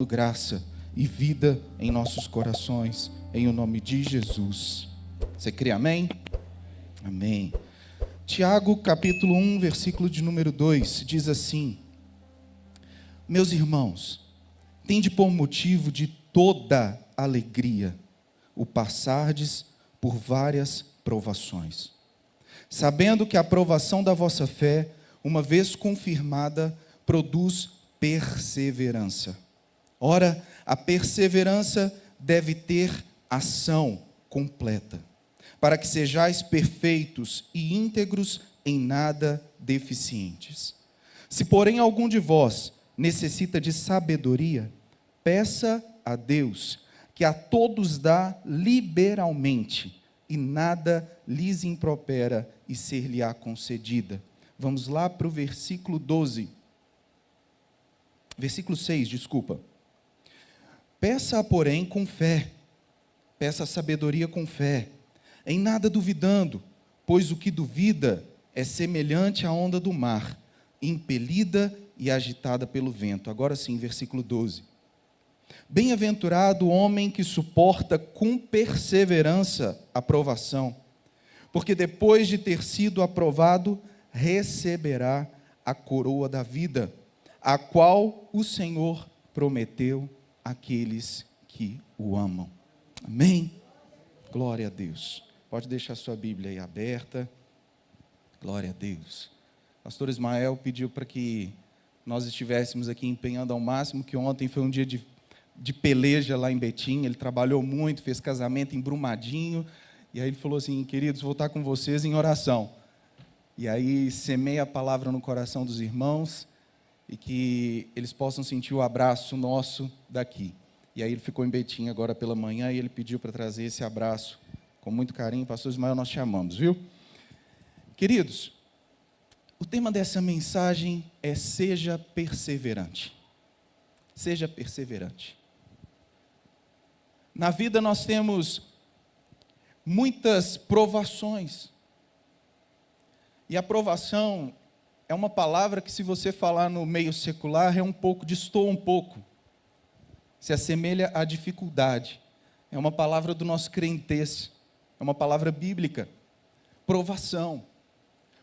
graça e vida em nossos corações, em o nome de Jesus. Você crê amém? Amém. Tiago, capítulo 1, versículo de número 2, diz assim: Meus irmãos, tende por motivo de toda alegria o passardes por várias provações, sabendo que a provação da vossa fé, uma vez confirmada, produz perseverança. Ora, a perseverança deve ter ação completa, para que sejais perfeitos e íntegros, em nada deficientes. Se, porém, algum de vós necessita de sabedoria, peça a Deus, que a todos dá liberalmente, e nada lhes impropera, e ser-lhe-á concedida. Vamos lá para o versículo 12. Versículo 6, desculpa. Peça, porém, com fé. Peça a sabedoria com fé, em nada duvidando, pois o que duvida é semelhante à onda do mar, impelida e agitada pelo vento. Agora sim, versículo 12. Bem-aventurado o homem que suporta com perseverança a provação, porque depois de ter sido aprovado, receberá a coroa da vida, a qual o Senhor prometeu àqueles que o amam. Amém? Glória a Deus. Pode deixar sua Bíblia aí aberta. Glória a Deus. Pastor Ismael pediu para que nós estivéssemos aqui empenhando ao máximo, que ontem foi um dia de peleja lá em Betim. Ele trabalhou muito, fez casamento em Brumadinho, e aí ele falou assim: queridos, vou estar com vocês em oração. E aí semeia a palavra no coração dos irmãos, e que eles possam sentir o abraço nosso daqui. E aí ele ficou em Betim agora pela manhã, e ele pediu para trazer esse abraço com muito carinho. Pastor Ismael, nós te amamos, viu? Queridos, o tema dessa mensagem é: seja perseverante. Seja perseverante. Na vida nós temos muitas provações. E a provação é uma palavra que, se você falar no meio secular, destoa um pouco. Se assemelha à dificuldade. É uma palavra do nosso crentez. É uma palavra bíblica. Provação.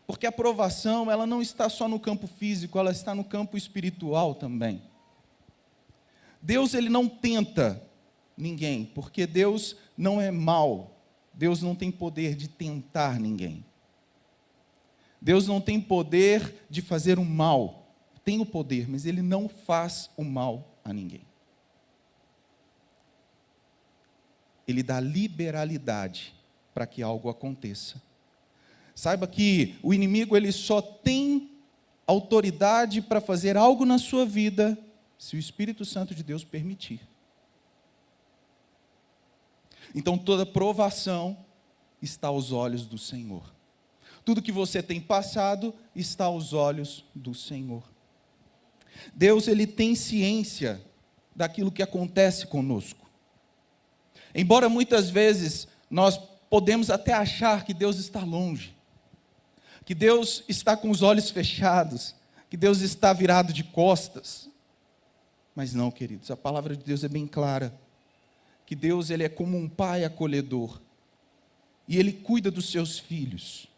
Porque a provação, ela não está só no campo físico, ela está no campo espiritual também. Deus, ele não tenta ninguém, porque Deus não é mau. Deus não tem poder de tentar ninguém. Deus não tem poder de fazer o mal. Tem o poder, mas ele não faz o mal a ninguém. Ele dá liberalidade para que algo aconteça. Saiba que o inimigo, ele só tem autoridade para fazer algo na sua vida se o Espírito Santo de Deus permitir. Então toda provação está aos olhos do Senhor. Tudo que você tem passado está aos olhos do Senhor. Deus, ele tem ciência daquilo que acontece conosco. Embora muitas vezes nós podemos até achar que Deus está longe, que Deus está com os olhos fechados, que Deus está virado de costas. Mas não, queridos, a palavra de Deus é bem clara, que Deus, ele é como um pai acolhedor, e ele cuida dos seus filhos,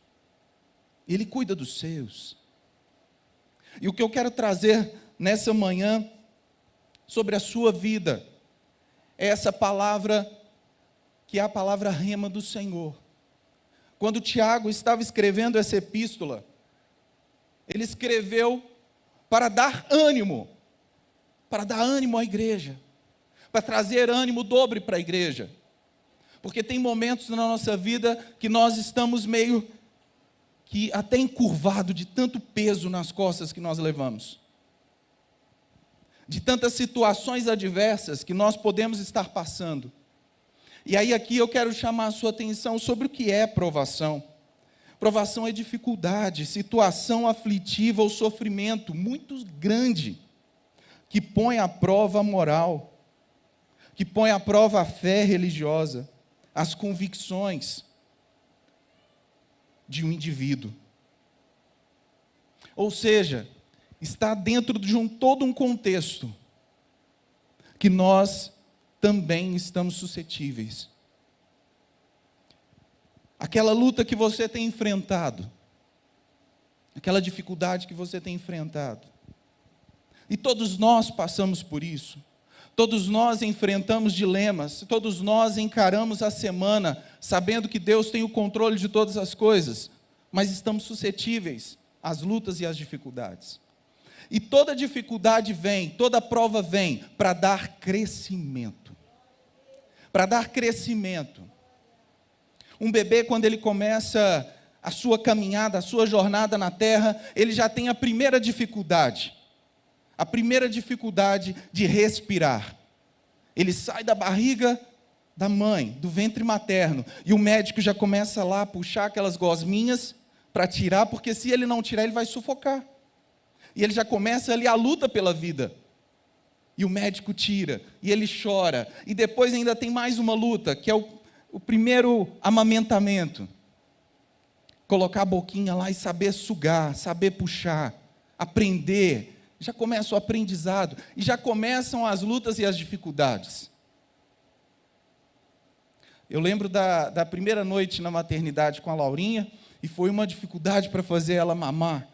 ele cuida dos seus. E o que eu quero trazer nessa manhã sobre a sua vida é essa palavra, que é a palavra rema do Senhor. Quando Tiago estava escrevendo essa epístola, ele escreveu para dar ânimo à igreja, para trazer ânimo dobre para a igreja. Porque tem momentos na nossa vida que nós estamos meio que até encurvado de tanto peso nas costas que nós levamos, de tantas situações adversas que nós podemos estar passando. E aí aqui eu quero chamar a sua atenção sobre o que é provação. Provação é dificuldade, situação aflitiva ou sofrimento muito grande, que põe à prova a moral, que põe à prova a fé religiosa, as convicções de um indivíduo. Ou seja, está dentro de todo um contexto que nós também estamos suscetíveis. Aquela luta que você tem enfrentado, aquela dificuldade que você tem enfrentado. E todos nós passamos por isso. Todos nós enfrentamos dilemas, todos nós encaramos a semana sabendo que Deus tem o controle de todas as coisas, mas estamos suscetíveis às lutas e às dificuldades. E toda dificuldade vem, toda prova vem para dar crescimento. Para dar crescimento. Um bebê, quando ele começa a sua caminhada, a sua jornada na terra, ele já tem a primeira dificuldade. A primeira dificuldade de respirar. Ele sai da barriga da mãe, do ventre materno, e o médico já começa lá a puxar aquelas gosminhas para tirar, porque se ele não tirar, ele vai sufocar. E ele já começa ali a luta pela vida. E o médico tira, e ele chora. E depois ainda tem mais uma luta, que é o primeiro amamentamento. Colocar a boquinha lá e saber sugar, saber puxar, aprender. Já começa o aprendizado, e já começam as lutas e as dificuldades. Eu lembro da primeira noite na maternidade com a Laurinha, e foi uma dificuldade para fazer ela mamar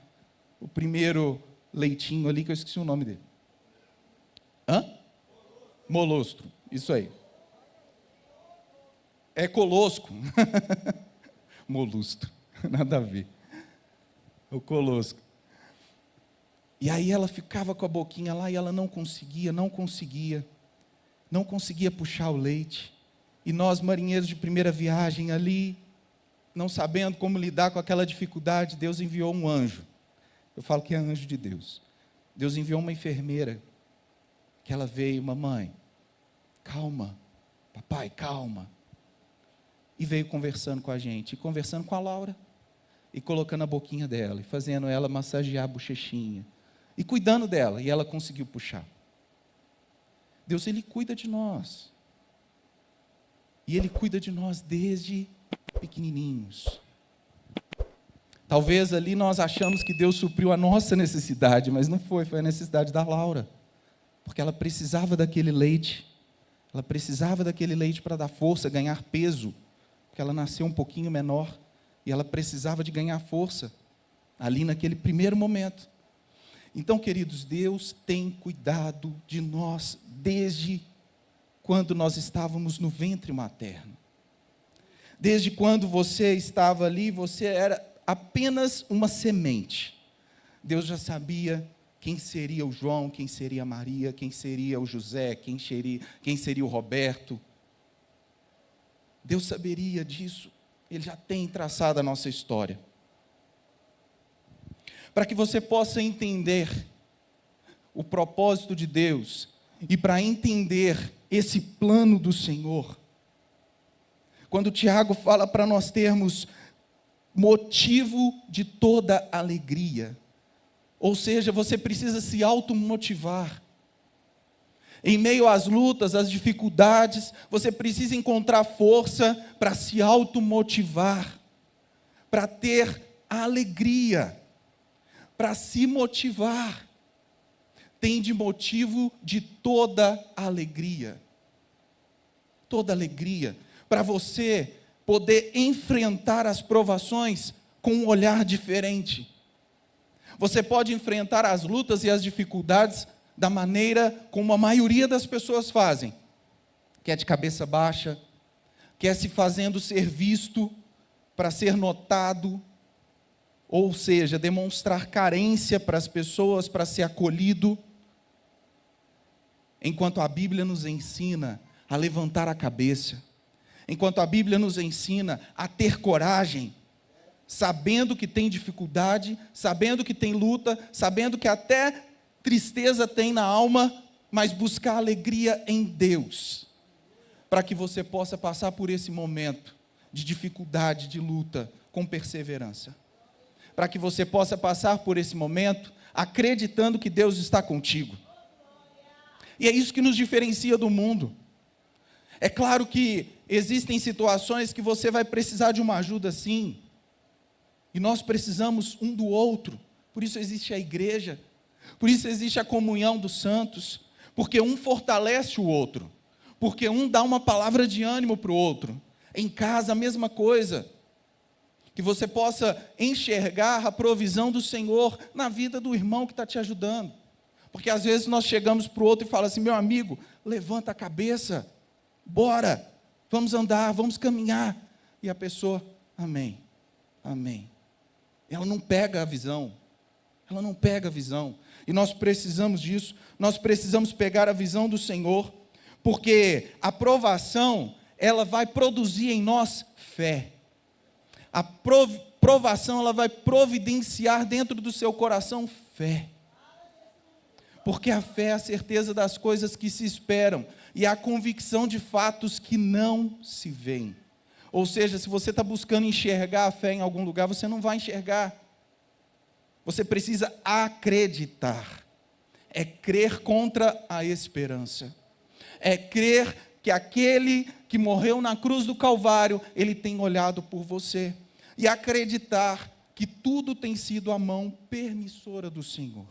o primeiro leitinho ali, que eu esqueci o nome dele. Molostro, isso aí. É colosco. Molustro, nada a ver. O colosco. E aí ela ficava com a boquinha lá e ela não conseguia puxar o leite. E nós, marinheiros de primeira viagem ali, não sabendo como lidar com aquela dificuldade, Deus enviou um anjo. Eu falo que é anjo de Deus. Deus enviou uma enfermeira, que ela veio, mamãe, calma, papai, calma. E veio conversando com a gente, e conversando com a Laura, e colocando a boquinha dela, e fazendo ela massagear a bochechinha, e cuidando dela, e ela conseguiu puxar. Deus, Ele cuida de nós. E Ele cuida de nós desde pequenininhos. Talvez ali nós achamos que Deus supriu a nossa necessidade, mas não foi a necessidade da Laura. Porque ela precisava daquele leite. Ela precisava daquele leite para dar força, ganhar peso. Porque ela nasceu um pouquinho menor, e ela precisava de ganhar força, ali naquele primeiro momento. Então, queridos, Deus tem cuidado de nós desde quando nós estávamos no ventre materno. Desde quando você estava ali, você era apenas uma semente. Deus já sabia quem seria o João, quem seria a Maria, quem seria o José, quem seria o Roberto. Deus saberia disso. Ele já tem traçado a nossa história. Para que você possa entender o propósito de Deus e para entender esse plano do Senhor. Quando Tiago fala para nós termos motivo de toda alegria, ou seja, você precisa se automotivar. Em meio às lutas, às dificuldades, você precisa encontrar força para se automotivar, para ter a alegria, para se motivar. Tem de motivo de toda alegria. Toda alegria. Para você poder enfrentar as provações com um olhar diferente. Você pode enfrentar as lutas e as dificuldades da maneira como a maioria das pessoas fazem. Que é de cabeça baixa, que é se fazendo ser visto para ser notado, ou seja, demonstrar carência para as pessoas, para ser acolhido. Enquanto a Bíblia nos ensina a levantar a cabeça, enquanto a Bíblia nos ensina a ter coragem, sabendo que tem dificuldade, sabendo que tem luta, sabendo que até tristeza tem na alma, mas buscar alegria em Deus, para que você possa passar por esse momento de dificuldade, de luta, com perseverança. Para que você possa passar por esse momento acreditando que Deus está contigo. E é isso que nos diferencia do mundo. É claro que existem situações que você vai precisar de uma ajuda sim, e nós precisamos um do outro. Por isso existe a igreja, por isso existe a comunhão dos santos, porque um fortalece o outro, porque um dá uma palavra de ânimo para o outro. Em casa, a mesma coisa. Que você possa enxergar a provisão do Senhor na vida do irmão que está te ajudando. Porque às vezes nós chegamos para o outro e falamos assim: meu amigo, levanta a cabeça, bora, vamos andar, vamos caminhar. E a pessoa, amém, amém. Ela não pega a visão, ela não pega a visão. E nós precisamos disso, nós precisamos pegar a visão do Senhor, porque a provação, ela vai produzir em nós fé. A provação, ela vai providenciar dentro do seu coração fé. Porque a fé é a certeza das coisas que se esperam e a convicção de fatos que não se veem. Ou seja, se você está buscando enxergar a fé em algum lugar, você não vai enxergar. Você precisa acreditar. É crer contra a esperança. É crer que aquele que morreu na cruz do Calvário, ele tem olhado por você. E acreditar que tudo tem sido a mão permissora do Senhor.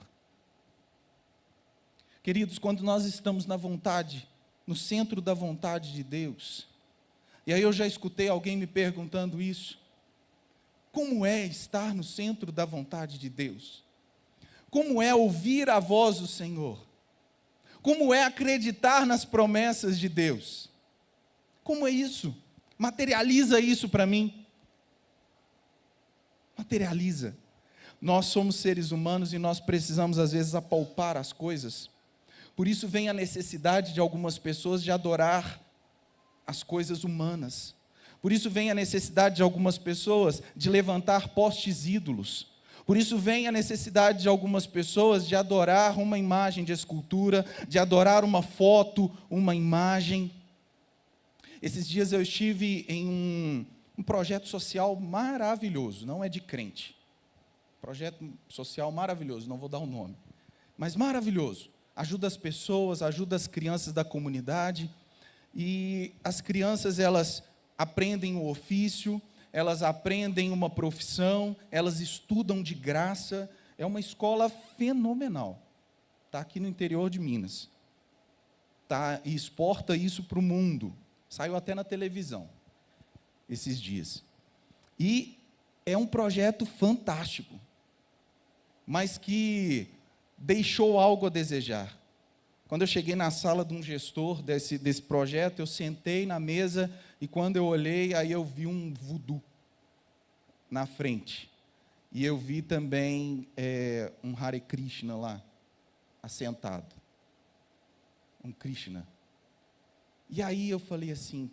Queridos, quando nós estamos na vontade, no centro da vontade de Deus, e aí eu já escutei alguém me perguntando isso: como é estar no centro da vontade de Deus? Como é ouvir a voz do Senhor? Como é acreditar nas promessas de Deus? Como é isso? Materializa isso para mim. Materializa. Nós somos seres humanos e nós precisamos às vezes apalpar as coisas. Por isso vem a necessidade de algumas pessoas de adorar as coisas humanas. Por isso vem a necessidade de algumas pessoas de levantar postes ídolos. Por isso vem a necessidade de algumas pessoas de adorar uma imagem de escultura, de adorar uma foto, uma imagem. Esses dias eu estive em um projeto social maravilhoso, não é de crente. Projeto social maravilhoso, não vou dar o nome, mas maravilhoso. Ajuda as pessoas, ajuda as crianças da comunidade. E as crianças, elas aprendem o ofício, elas aprendem uma profissão, elas estudam de graça. É uma escola fenomenal. Está aqui no interior de Minas. Tá, e exporta isso para o mundo. Saiu até na televisão esses dias. E é um projeto fantástico, mas que deixou algo a desejar. Quando eu cheguei na sala de um gestor desse projeto, eu sentei na mesa e quando eu olhei, aí eu vi um voodoo na frente. E eu vi também um Hare Krishna lá, assentado. Um Krishna. E aí eu falei assim,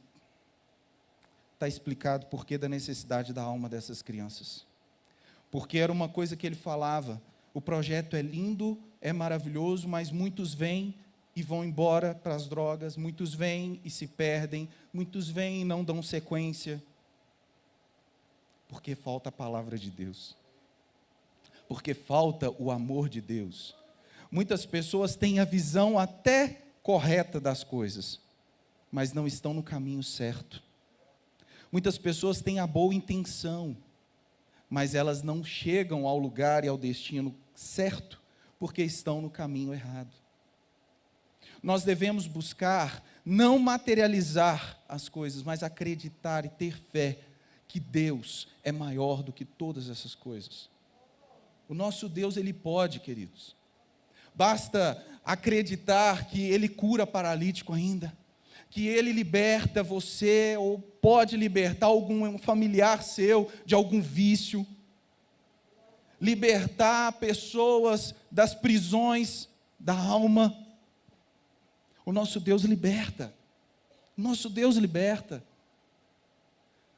está explicado o porquê da necessidade da alma dessas crianças. Porque era uma coisa que ele falava: o projeto é lindo, é maravilhoso, mas muitos vêm e vão embora para as drogas, muitos vêm e se perdem, muitos vêm e não dão sequência. Porque falta a palavra de Deus. Porque falta o amor de Deus. Muitas pessoas têm a visão até correta das coisas, mas não estão no caminho certo. Muitas pessoas têm a boa intenção, mas elas não chegam ao lugar e ao destino certo, porque estão no caminho errado. Nós devemos buscar não materializar as coisas, mas acreditar e ter fé que Deus é maior do que todas essas coisas. O nosso Deus, Ele pode, queridos. Basta acreditar que Ele cura paralítico ainda, que Ele liberta você, ou pode libertar algum familiar seu de algum vício, libertar pessoas das prisões da alma. O nosso Deus liberta. O nosso Deus liberta.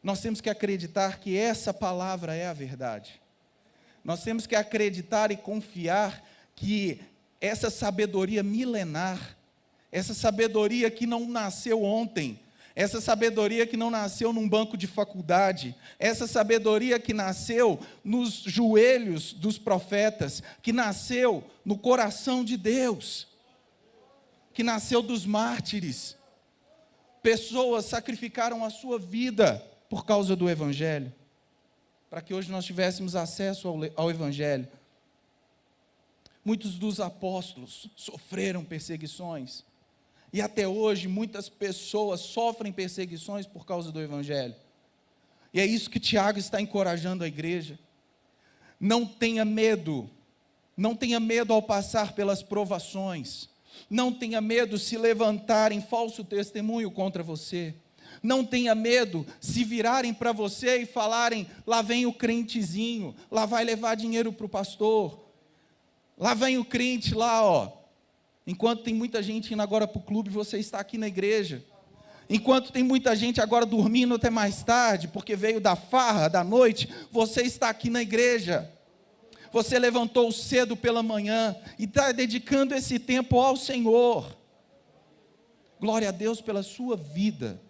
Nós temos que acreditar que essa palavra é a verdade. Nós temos que acreditar e confiar que essa sabedoria milenar, essa sabedoria que não nasceu ontem, essa sabedoria que não nasceu num banco de faculdade, essa sabedoria que nasceu nos joelhos dos profetas, que nasceu no coração de Deus, que nasceu dos mártires. Pessoas sacrificaram a sua vida por causa do Evangelho, para que hoje nós tivéssemos acesso ao Evangelho. Muitos dos apóstolos sofreram perseguições. E até hoje muitas pessoas sofrem perseguições por causa do Evangelho. E é isso que Tiago está encorajando a igreja. Não tenha medo ao passar pelas provações. Não tenha medo se levantarem falso testemunho contra você. Não tenha medo se virarem para você e falarem: lá vem o crentezinho, lá vai levar dinheiro para o pastor. Lá vem o crente lá, ó. Enquanto tem muita gente indo agora para o clube, você está aqui na igreja. Enquanto tem muita gente agora dormindo até mais tarde, porque veio da farra, da noite, você está aqui na igreja. Você levantou cedo pela manhã e está dedicando esse tempo ao Senhor. Glória a Deus pela sua vida,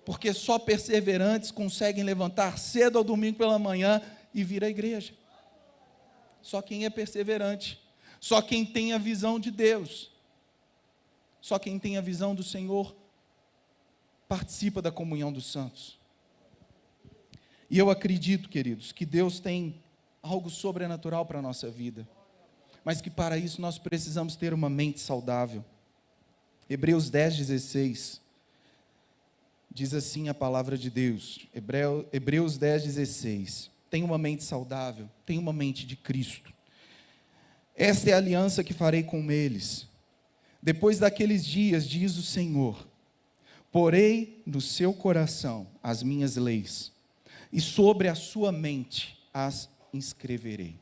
porque só perseverantes conseguem levantar cedo ao domingo pela manhã e vir à igreja. Só quem é perseverante, só quem tem a visão de Deus, só quem tem a visão do Senhor participa da comunhão dos santos. E eu acredito, queridos, que Deus tem algo sobrenatural para a nossa vida, mas que para isso nós precisamos ter uma mente saudável. Hebreus 10:16 diz assim a palavra de Deus, Hebreus 10:16: tenha uma mente saudável, tenha uma mente de Cristo. Esta é a aliança que farei com eles. Depois daqueles dias, diz o Senhor, porei no seu coração as minhas leis, e sobre a sua mente as inscreverei.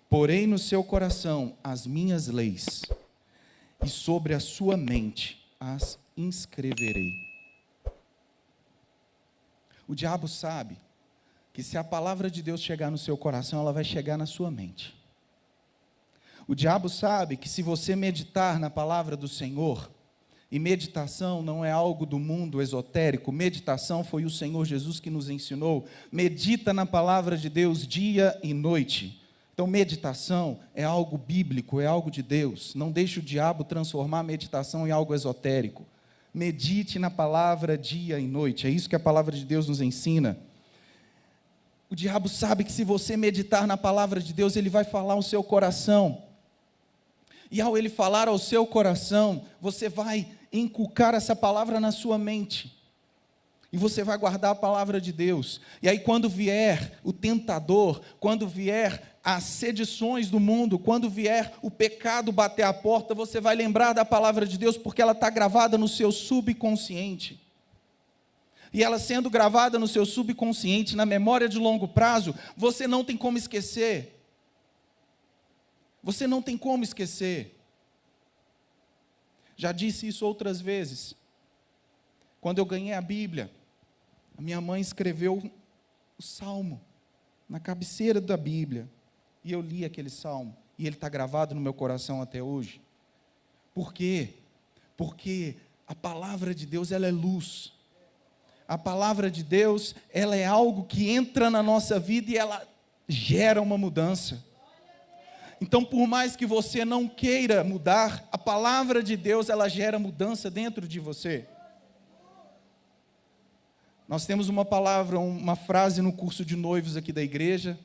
Porei no seu coração as minhas leis, e sobre a sua mente as inscreverei. O diabo sabe que se a palavra de Deus chegar no seu coração, ela vai chegar na sua mente. O diabo sabe que se você meditar na palavra do Senhor, e meditação não é algo do mundo esotérico, meditação foi o Senhor Jesus que nos ensinou, medita na palavra de Deus dia e noite. Então meditação é algo bíblico, é algo de Deus. Não deixe o diabo transformar a meditação em algo esotérico. Medite na palavra dia e noite, é isso que a palavra de Deus nos ensina. O diabo sabe que se você meditar na palavra de Deus, ele vai falar ao seu coração. E ao ele falar ao seu coração, você vai inculcar essa palavra na sua mente. E você vai guardar a palavra de Deus. E aí quando vier o tentador, quando vier as sedições do mundo, quando vier o pecado bater a porta, você vai lembrar da palavra de Deus, porque ela está gravada no seu subconsciente. E ela sendo gravada no seu subconsciente, na memória de longo prazo, você não tem como esquecer. Você não tem como esquecer. Já disse isso outras vezes. Quando eu ganhei a Bíblia, a minha mãe escreveu o Salmo na cabeceira da Bíblia. E eu li aquele Salmo. E ele está gravado no meu coração até hoje. Por quê? Porque a palavra de Deus, ela é luz. A palavra de Deus, ela é algo que entra na nossa vida e ela gera uma mudança. Então, por mais que você não queira mudar, a palavra de Deus, ela gera mudança dentro de você. Nós temos uma palavra, uma frase no curso de noivos aqui da igreja.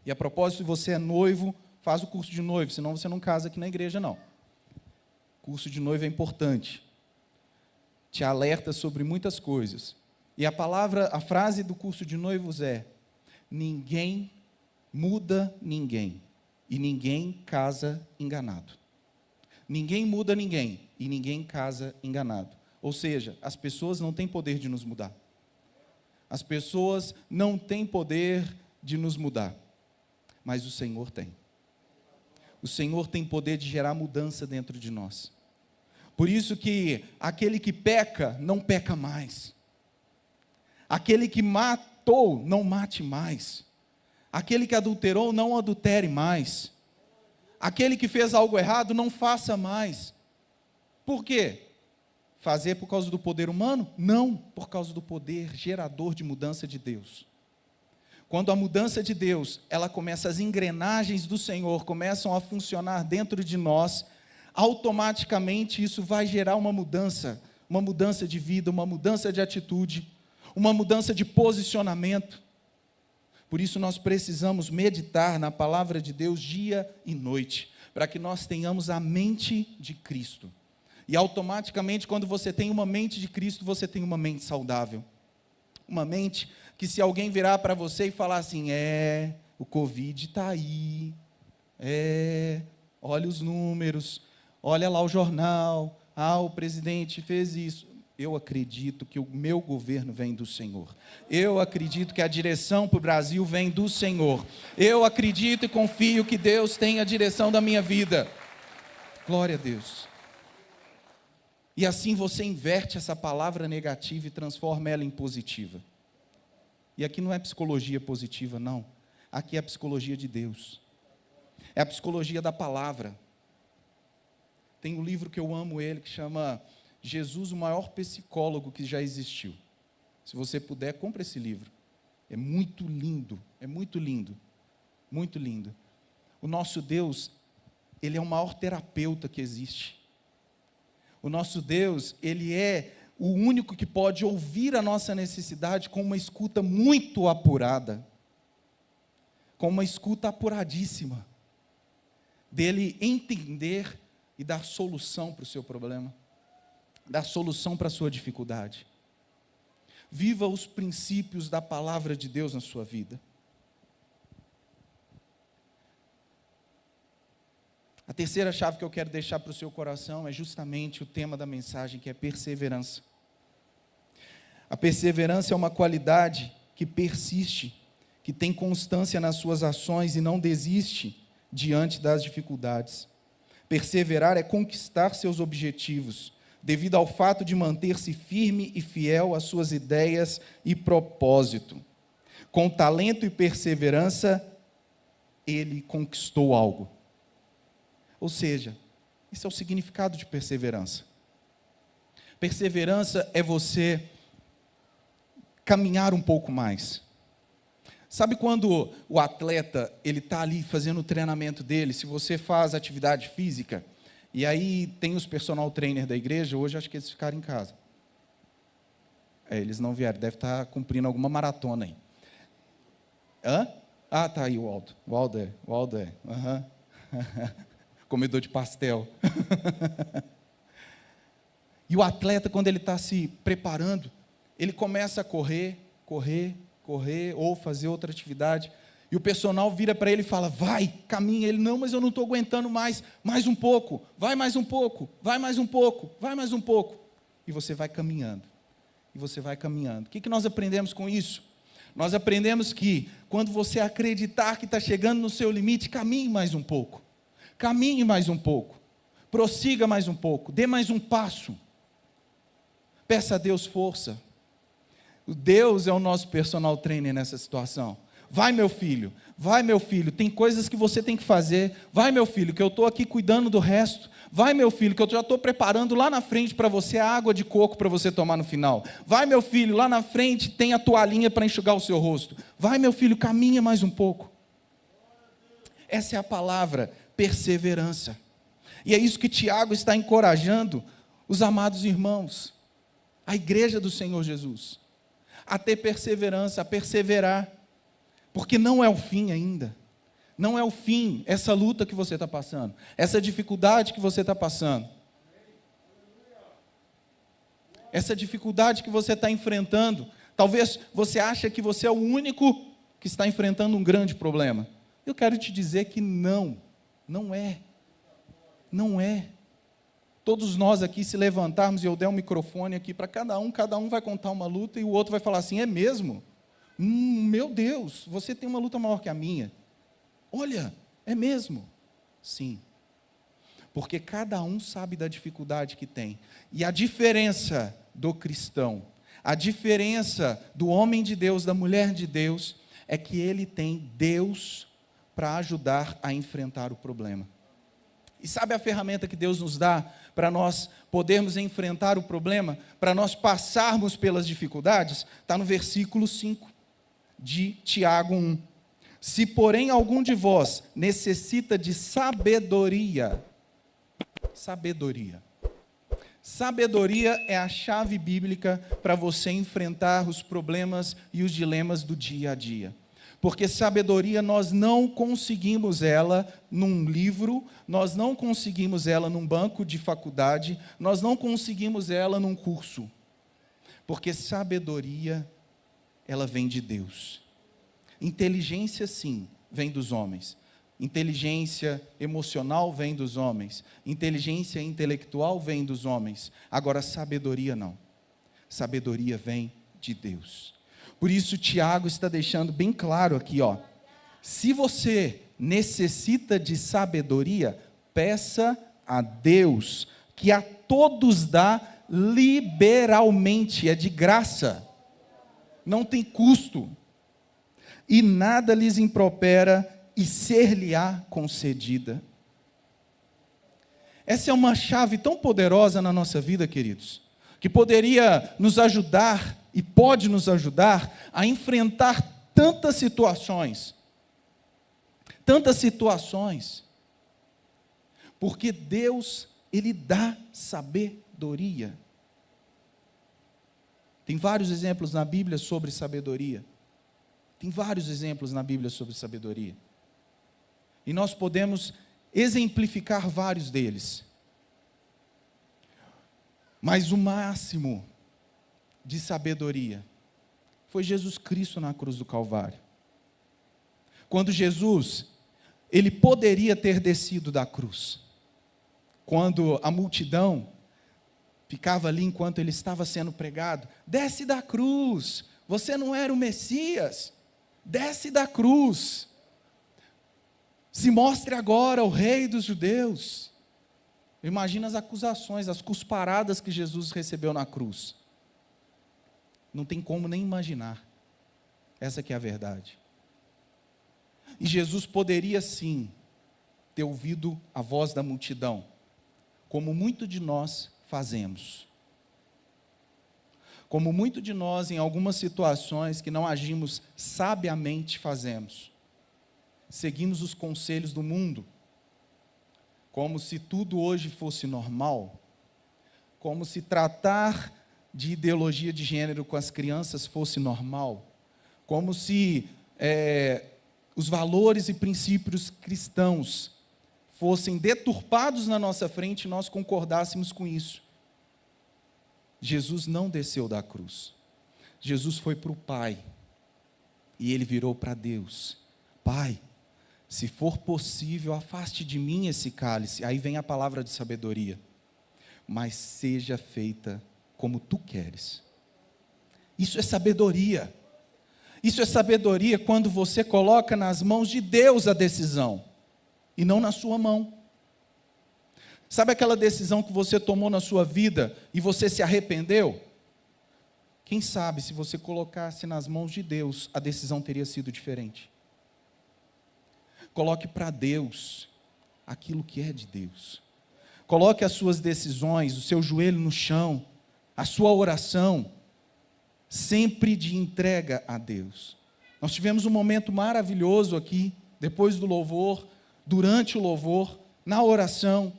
E a propósito, se você é noivo, faz o curso de noivo, senão você não casa aqui na igreja, não. Curso de noivo é importante. Te alerta sobre muitas coisas. E a frase do curso de noivos é: ninguém muda ninguém, e ninguém casa enganado. Ninguém muda ninguém, e ninguém casa enganado. Ou seja, as pessoas não têm poder de nos mudar. As pessoas não têm poder de nos mudar, mas o Senhor tem. O Senhor tem poder de gerar mudança dentro de nós. Por isso que aquele que peca, não peca mais. Aquele que matou, não mate mais. Aquele que adulterou, não adultere mais. Aquele que fez algo errado, não faça mais. Por quê? Fazer por causa do poder humano? Não, por causa do poder gerador de mudança de Deus. Quando a mudança de Deus, ela começa, as engrenagens do Senhor começam a funcionar dentro de nós, automaticamente isso vai gerar uma mudança de vida, uma mudança de atitude, uma mudança de posicionamento. Por isso nós precisamos meditar na palavra de Deus dia e noite. para que nós tenhamos a mente de Cristo. E automaticamente, quando você tem uma mente de Cristo, você tem uma mente saudável. Uma mente que, se alguém virar para você e falar assim, o Covid está aí, olha os números, olha lá o jornal, o presidente fez isso. Eu acredito que o meu governo vem do Senhor. Eu acredito que a direção para o Brasil vem do Senhor. Eu acredito e confio que Deus tem a direção da minha vida. Glória a Deus. E assim você inverte essa palavra negativa e transforma ela em positiva. E aqui não é psicologia positiva, não. Aqui é a psicologia de Deus. É a psicologia da palavra. Tem um livro que eu amo ele, que chama Jesus, o maior psicólogo que já existiu. Se você puder, compre esse livro. É muito lindo, é muito lindo, muito lindo. O nosso Deus, Ele é o maior terapeuta que existe. O nosso Deus, Ele é o único que pode ouvir a nossa necessidade com uma escuta muito apurada, com uma escuta apuradíssima, dele entender e dar solução para o seu problema, dar solução para a sua dificuldade. Viva os princípios da palavra de Deus na sua vida. A terceira chave que eu quero deixar para o seu coração é justamente o tema da mensagem, que é perseverança. A perseverança é uma qualidade que persiste, que tem constância nas suas ações e não desiste diante das dificuldades. Perseverar é conquistar seus objetivos, devido ao fato de manter-se firme e fiel às suas ideias e propósito. Com talento e perseverança, ele conquistou algo. Ou seja, esse é o significado de perseverança. Perseverança é você caminhar um pouco mais. Sabe quando o atleta ele está ali fazendo o treinamento dele, se você faz atividade física, e aí tem os personal trainer da igreja, hoje acho que eles ficaram em casa. Eles não vieram, deve estar cumprindo alguma maratona aí. Tá aí o Waldo. O Waldo é. Uhum. Comedor de pastel. E o atleta, quando ele está se preparando, ele começa a correr, ou fazer outra atividade, e o personal vira para ele e fala, vai, caminha. Ele, não, mas eu não estou aguentando mais um pouco, vai mais um pouco, vai mais um pouco, vai mais um pouco. E você vai caminhando, O que nós aprendemos com isso? Nós aprendemos que, quando você acreditar que está chegando no seu limite, caminhe mais um pouco, prossiga mais um pouco, dê mais um passo, peça a Deus força. O Deus é o nosso personal trainer nessa situação. Vai meu filho, tem coisas que você tem que fazer, vai meu filho, que eu estou aqui cuidando do resto, vai meu filho, que eu já estou preparando lá na frente para você a água de coco para você tomar no final, vai meu filho, lá na frente tem a toalhinha para enxugar o seu rosto, vai meu filho, caminha mais um pouco. Essa é a palavra perseverança, e é isso que Tiago está encorajando os amados irmãos, a igreja do Senhor Jesus, a ter perseverança, a perseverar, porque não é o fim ainda, não é o fim, essa luta que você está passando, essa dificuldade que você está passando, essa dificuldade que você está enfrentando, talvez você ache que você é o único que está enfrentando um grande problema, eu quero te dizer que não é, todos nós aqui, se levantarmos e eu der um microfone aqui para cada um vai contar uma luta e o outro vai falar assim, é mesmo? Meu Deus, você tem uma luta maior que a minha. Olha, é mesmo? Sim. Porque cada um sabe da dificuldade que tem. E a diferença do cristão, a diferença do homem de Deus, da mulher de Deus, é que ele tem Deus para ajudar a enfrentar o problema. E sabe a ferramenta que Deus nos dá para nós podermos enfrentar o problema, para nós passarmos pelas dificuldades? Está no versículo 5 de Tiago 1. Se, porém, algum de vós necessita de sabedoria é a chave bíblica para você enfrentar os problemas e os dilemas do dia a dia. Porque sabedoria nós não conseguimos ela num livro, nós não conseguimos ela num banco de faculdade, nós não conseguimos ela num curso. Porque sabedoria, ela vem de Deus. Inteligência, sim, vem dos homens. Inteligência emocional vem dos homens. Inteligência intelectual vem dos homens. Agora, sabedoria não. Sabedoria vem de Deus. Por isso, Tiago está deixando bem claro aqui, ó. Se você necessita de sabedoria, peça a Deus, que a todos dá liberalmente, é de graça. Não tem custo. E nada lhes impropera e ser-lhe-á concedida. Essa é uma chave tão poderosa na nossa vida, queridos, que poderia nos ajudar e pode nos ajudar a enfrentar tantas situações. Tantas situações. Porque Deus, Ele dá sabedoria. Tem vários exemplos na Bíblia sobre sabedoria. Tem vários exemplos na Bíblia sobre sabedoria. E nós podemos exemplificar vários deles. Mas o máximo de sabedoria foi Jesus Cristo na cruz do Calvário. Quando Jesus, ele poderia ter descido da cruz. Quando a multidão ficava ali enquanto ele estava sendo pregado, desce da cruz, você não era o Messias, desce da cruz, se mostre agora o rei dos judeus. Imagina as acusações, as cusparadas que Jesus recebeu na cruz. Não tem como nem imaginar. Essa que é a verdade. E Jesus poderia sim ter ouvido a voz da multidão, como muito de nós fazemos. Como muito de nós em algumas situações que não agimos sabiamente fazemos. Seguimos os conselhos do mundo, como se tudo hoje fosse normal, como se tratar de ideologia de gênero com as crianças fosse normal, como se os valores e princípios cristãos fossem deturpados na nossa frente e nós concordássemos com isso. Jesus não desceu da cruz. Jesus foi para o Pai e ele virou para Deus: Pai, se for possível, afaste de mim esse cálice. Aí vem a palavra de sabedoria. Mas seja feita como tu queres. Isso é sabedoria. Isso é sabedoria quando você coloca nas mãos de Deus a decisão, e não na sua mão. Sabe aquela decisão que você tomou na sua vida, e você se arrependeu? Quem sabe se você colocasse nas mãos de Deus, a decisão teria sido diferente. Coloque para Deus aquilo que é de Deus. Coloque as suas decisões, o seu joelho no chão, a sua oração, sempre de entrega a Deus. Nós tivemos um momento maravilhoso aqui, depois do louvor, durante o louvor, na oração,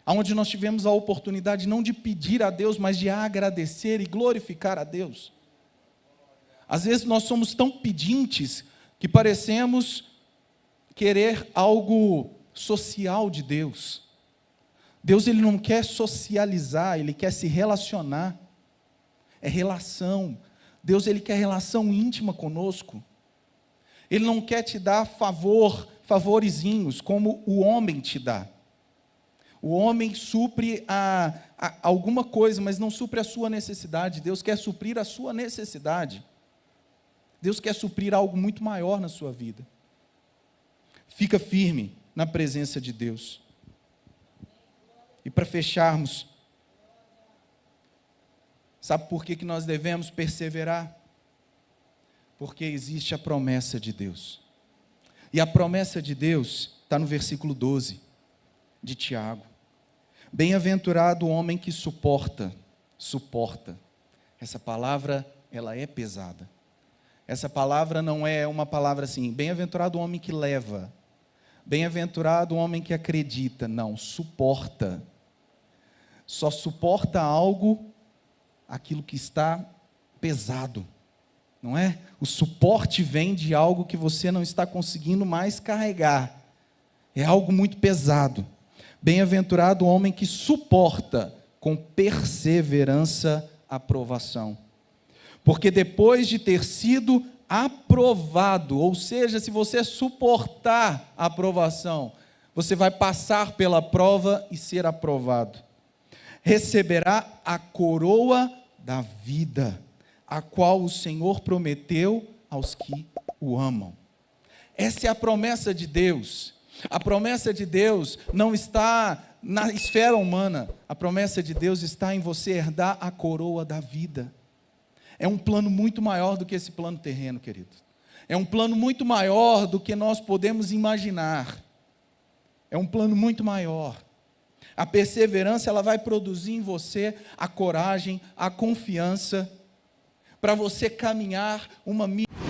onde nós tivemos a oportunidade não de pedir a Deus, mas de agradecer e glorificar a Deus. Às vezes nós somos tão pedintes que parecemos querer algo social de Deus. Deus, ele não quer socializar, ele quer se relacionar. É relação. Deus, ele quer relação íntima conosco. Ele não quer te dar favorezinhos, como o homem te dá. O homem supre alguma coisa, mas não supre a sua necessidade. Deus quer suprir a sua necessidade. Deus quer suprir algo muito maior na sua vida. Fica firme na presença de Deus. E para fecharmos, sabe por que nós devemos perseverar? Porque existe a promessa de Deus. E a promessa de Deus está no versículo 12 de Tiago. Bem-aventurado o homem que suporta. Essa palavra, ela é pesada. Essa palavra não é uma palavra assim, bem-aventurado o homem que leva. Bem-aventurado o homem que acredita. Não, suporta. Só suporta aquilo que está pesado. não é? O suporte vem de algo que você não está conseguindo mais carregar. É algo muito pesado. Bem-aventurado o homem que suporta com perseverança a provação. Porque depois de ter sido aprovado, ou seja, se você suportar a aprovação, você vai passar pela prova e ser aprovado. Receberá a coroa da vida, a qual o Senhor prometeu aos que o amam. Essa é a promessa de Deus. A promessa de Deus não está na esfera humana. A promessa de Deus está em você herdar a coroa da vida. É um plano muito maior do que esse plano terreno, querido. É um plano muito maior do que nós podemos imaginar. É um plano muito maior. A perseverança, ela vai produzir em você a coragem, a confiança, para você caminhar uma missão.